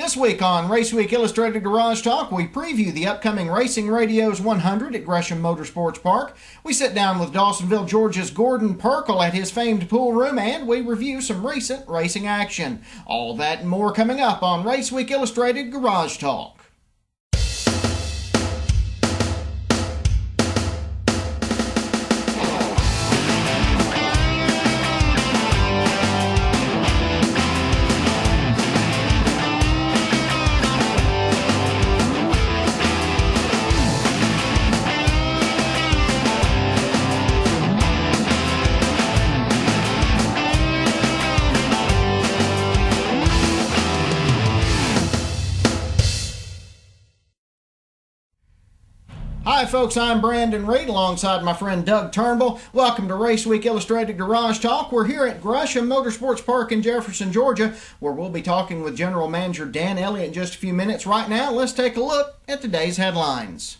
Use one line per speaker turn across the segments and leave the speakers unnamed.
This week on Raceweek Illustrated Garage Talk, we preview the upcoming Racing Radios 100 at Gresham Motorsports Park. We sit down with Dawsonville, Georgia's Gordon Pirkle at his famed pool room, and we review some recent racing action. All that and more coming up on Raceweek Illustrated Garage Talk. Hi folks, I'm Brandon Reed alongside my friend Doug Turnbull. Welcome to Raceweek Illustrated Garage Talk. We're here at Gresham Motorsports Park in Jefferson, Georgia, where we'll be talking with General Manager Dan Elliott in just a few minutes. Right now, let's take a look at today's headlines.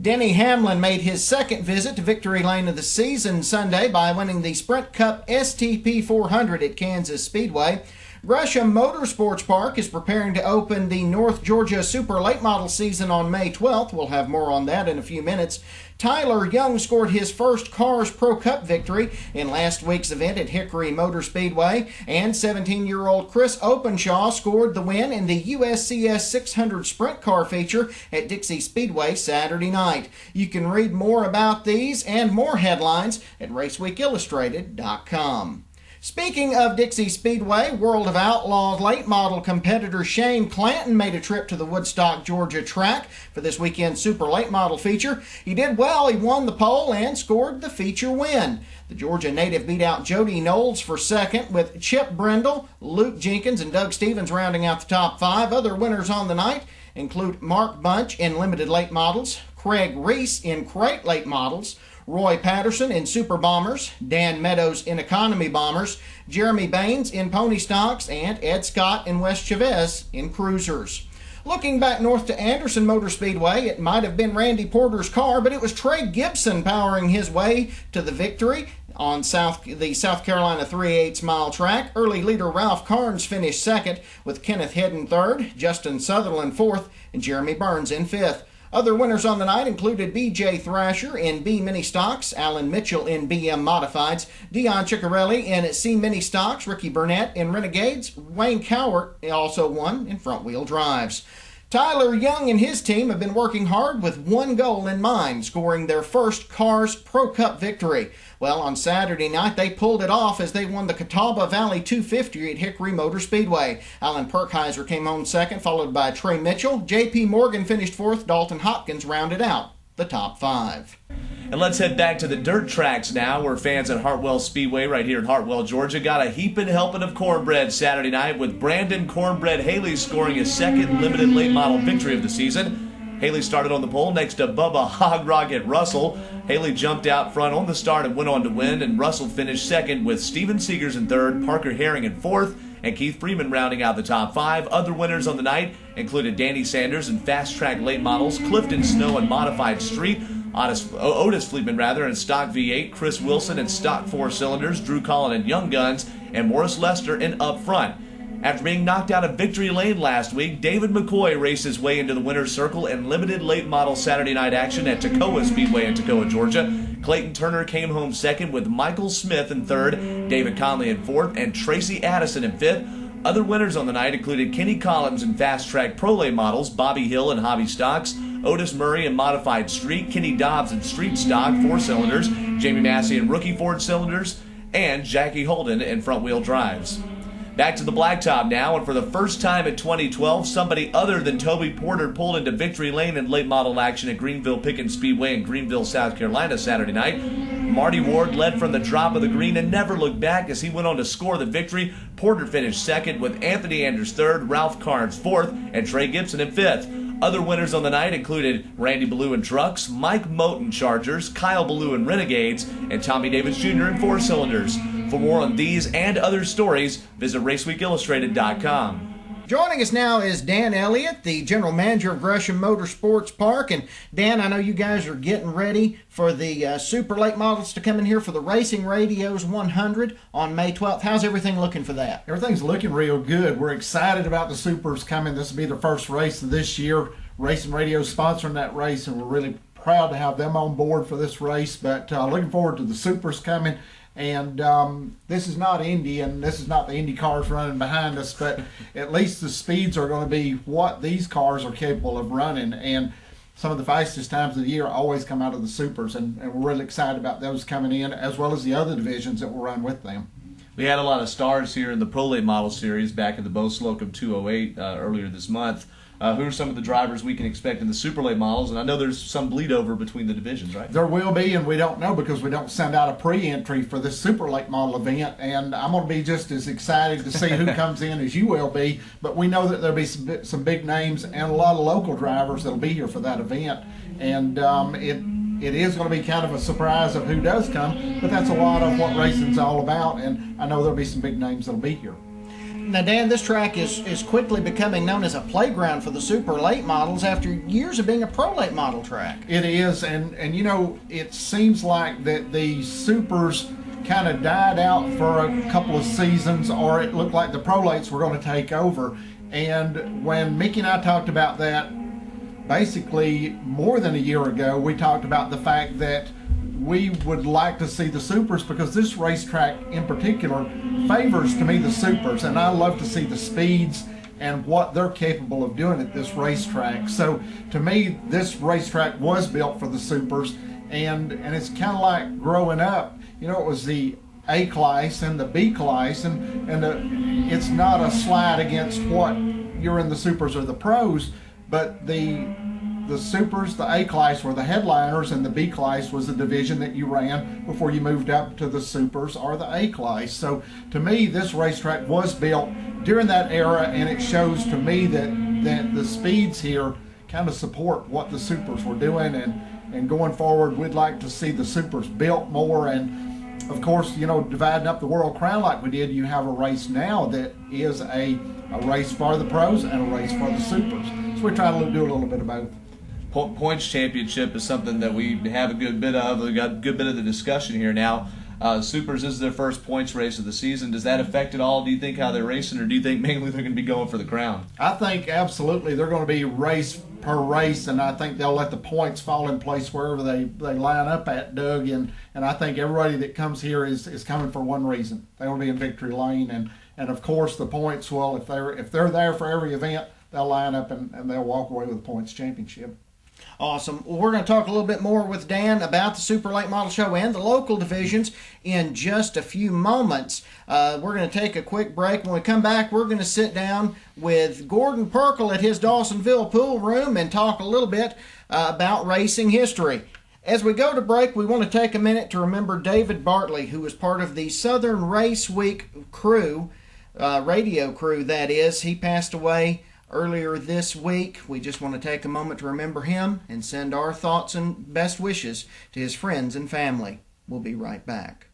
Denny Hamlin made his second visit to victory lane of the season Sunday by winning the Sprint Cup STP 400 at Kansas Speedway. Gresham Motorsports Park is preparing to open the North Georgia Super Late Model season on May 12th. We'll have more on that in a few minutes. Tyler Young scored his first Cars Pro Cup victory in last week's event at Hickory Motor Speedway, and 17-year-old Chris Openshaw scored the win in the USCS 600 Sprint Car feature at Dixie Speedway Saturday night. You can read more about these and more headlines at RaceweekIllustrated.com. Speaking of Dixie Speedway, World of Outlaws late model competitor Shane Clanton made a trip to the Woodstock, Georgia track for this weekend's Super Late Model feature. He did well. He won the pole and scored the feature win. The Georgia native beat out Jody Knowles for second, with Chip Brindle, Luke Jenkins, and Doug Stevens rounding out the top five. Other winners on the night include Mark Bunch in limited late models, Craig Reese in crate late models, Roy Patterson in Super Bombers, Dan Meadows in Economy Bombers, Jeremy Baines in Pony Stocks, and Ed Scott and Wes Chavez in Cruisers. Looking back north to Anderson Motor Speedway, it might have been Randy Porter's car, but it was Trey Gibson powering his way to the victory on the South Carolina 3/8 mile track. Early leader Ralph Carnes finished second, with Kenneth Hedden third, Justin Sutherland fourth, and Jeremy Burns in fifth. Other winners on the night included B.J. Thrasher in B Mini Stocks, Alan Mitchell in BM Modifieds, Dion Ciccarelli in C Mini Stocks, Ricky Burnett in Renegades, Wayne Cowart also won in front wheel drives. Tyler Young and his team have been working hard with one goal in mind, scoring their first Cars Pro Cup victory. Well, on Saturday night, they pulled it off as they won the Catawba Valley 250 at Hickory Motor Speedway. Alan Perkheiser came home second, followed by Trey Mitchell. J.P. Morgan finished fourth. Dalton Hopkins rounded out the top five.
And let's head back to the dirt tracks now, where fans at Hartwell Speedway right here in Hartwell, Georgia, got a heaping helping of cornbread Saturday night, with Brandon Cornbread Haley scoring his second limited late model victory of the season. Haley started on the pole next to Bubba Hog Rocket Russell. Haley jumped out front on the start and went on to win, and Russell finished second, with Steven Seegers in third, Parker Herring in fourth, and Keith Freeman rounding out the top five. Other winners on the night included Danny Sanders in fast track late models, Clifton Snow in modified street, Otis Fleetman in stock V8, Chris Wilson in stock 4 cylinders, Drew Collin in Young Guns, and Morris Lester in up front. After being knocked out of victory lane last week, David McCoy raced his way into the winner's circle in limited late model Saturday night action at Toccoa Speedway in Toccoa, Georgia. Clayton Turner came home second, with Michael Smith in third, David Conley in fourth, and Tracy Addison in fifth. Other winners on the night included Kenny Collins in fast track pro late models, Bobby Hill in hobby stocks, Otis Murray in modified street, Kenny Dobbs in street stock 4 cylinders, Jamie Massey in rookie 4 cylinders, and Jackie Holden in front wheel drives. Back to the blacktop now, and for the first time in 2012, somebody other than Toby Porter pulled into victory lane in late model action at Greenville-Pickens Speedway in Greenville, South Carolina Saturday night. Marty Ward led from the drop of the green and never looked back as he went on to score the victory. Porter finished second, with Anthony Andrews third, Ralph Carnes fourth, and Trey Gibson in fifth. Other winners on the night included Randy Ballou in trucks, Mike Mote in Chargers, Kyle Ballou in Renegades, and Tommy Davis Jr. in 4 cylinders. For more on these and other stories, visit RaceweekIllustrated.com.
Joining us now is Dan Elliott, the general manager of Gresham Motorsports Park. And Dan, I know you guys are getting ready for the super late models to come in here for the Racing Radios 100 on May 12th. How's everything looking for that?
Everything's looking real good. We're excited about the supers coming. This will be the first race of this year. Racing Radio's sponsoring that race, and we're really proud to have them on board for this race. But looking forward to the supers coming. And this is not Indy, and this is not the Indy cars running behind us, but at least the speeds are going to be what these cars are capable of running. And some of the fastest times of the year always come out of the supers, and we're really excited about those coming in, as well as the other divisions that will run with them.
We had a lot of stars here in the Pro Late Model Series back at the Bo Slocum 208 earlier this month. Who are some of the drivers we can expect in the super late models? And I know there's some bleed over between the divisions, right?
There will be, and we don't know because we don't send out a pre-entry for this super late model event. And I'm going to be just as excited to see who comes in as you will be. But we know that there'll be some big names and a lot of local drivers that'll be here for that event. And it is going to be kind of a surprise of who does come. But that's a lot of what racing's all about. And I know there'll be some big names that'll be here.
Now, Dan, this track is quickly becoming known as a playground for the super late models after years of being a pro late model track.
It is, and you know, it seems like that the supers kind of died out for a couple of seasons, or it looked like the pro lates were going to take over. And when Mickey and I talked about that, basically more than a year ago, we talked about the fact that we would like to see the supers because this racetrack in particular favors to me the supers, and I love to see the speeds and what they're capable of doing at this racetrack. So to me, this racetrack was built for the supers, and it's kind of like growing up. You know, it was the A class and the B class, and it's not a slight against what you're in the supers or the pros, but the supers, the A class were the headliners, and the B class was the division that you ran before you moved up to the supers or the A class. So to me, this racetrack was built during that era, and it shows to me that the speeds here kind of support what the supers were doing, and going forward, we'd like to see the supers built more. And of course, you know, dividing up the World Crown like we did, you have a race now that is a race for the pros and a race for the supers. So we try to do a little bit of both.
Points championship is something that we have a good bit of. We've got a good bit of the discussion here now. Supers, this is their first points race of the season. Does that affect at all? Do you think how they're racing, or do you think mainly they're going to be going for the crown?
I think absolutely they're going to be race per race, and I think they'll let the points fall in place wherever they line up at, Doug. And I think everybody that comes here is coming for one reason. They want to be in victory lane, and of course the points will, if they're there for every event, they'll line up and they'll walk away with the points championship.
Awesome. Well, we're going to talk a little bit more with Dan about the Super Late Model Show and the local divisions in just a few moments. We're going to take a quick break. When we come back, we're going to sit down with Gordon Pirkle at his Dawsonville pool room and talk a little bit about racing history. As we go to break, we want to take a minute to remember David Bartley, who was part of the Southern Raceweek crew, radio crew that is. He passed away earlier this week. We just want to take a moment to remember him and send our thoughts and best wishes to his friends and family. We'll be right back.